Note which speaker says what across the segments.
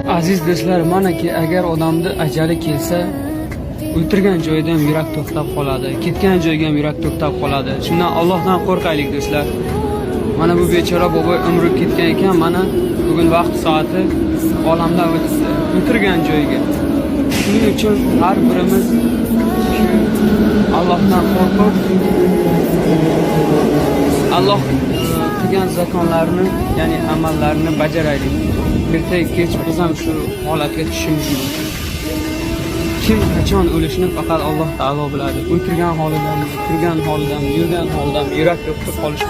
Speaker 1: Aziz do'stlar, manaki agar odamni ajali kelsa, o'tirgan joyida ham yurak to'xtab qoladi, ketgan joyga ham yurak to'xtab qoladi. Shundan Allohdan qo'rqaylik do'stlar. Mana bu bechora boboy umri ketgan ekan, mana bugun vaqt soati olamdan o'tdi, o'tirgan joyiga. Shuning uchun har birimiz Allohdan qo'rqib, Alloh qilgan zakonlarni, ya'ni amallarni bajaraylik. Erta kech biz ham shu holatga tushishimiz mumkin. Kim qachon o'lishini faqat Alloh taolo biladi. O'tirgan holidan, turgan holidan, yurgan holidan yurak to'xtab qolishi.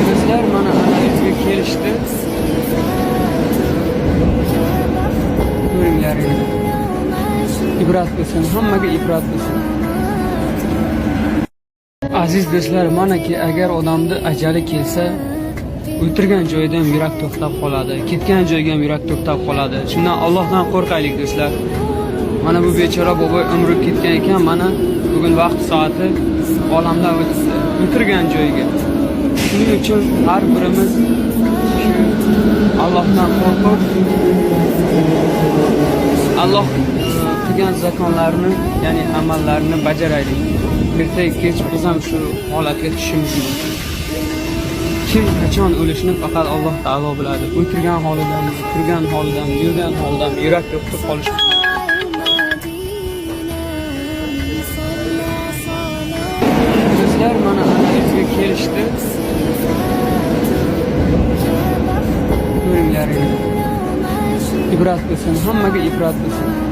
Speaker 1: Bizlar mana analizga kelishdi. Ko'ringlar endi. Ibrat bo'lsin, hammaga ibrat bo'lsin. Aziz do'stlar, manaki agar odamni ajali kelsa, o'tirgan joyida ham yurak to'xtab qoladi, ketgan joyga ham yurak to'xtab qoladi. Shundan Allohdan qo'rqaylik do'stlar. Mana bu bechora boboy umri ketgan ekan, mana bugun vaqt soati olamdan o'tdi, o'tirgan joyiga. Shuning uchun har birimiz Allohdan qo'rqib, Alloh qilgan zakonlarni, ya'ni amallarni bajaraylik. Erta kech biz ham shu holatga tushishimiz mumkin. Kim qachon o'lishini faqat Alloh taolo biladi. O'tirgan holidan, turgan holidan, yurgan holidan yurak to'xtab qolishi. Bizlar mana analizga kelishdi. Ko'ringlar endi. Ibrat bo'lsin, hammaga ibrat bo'lsin.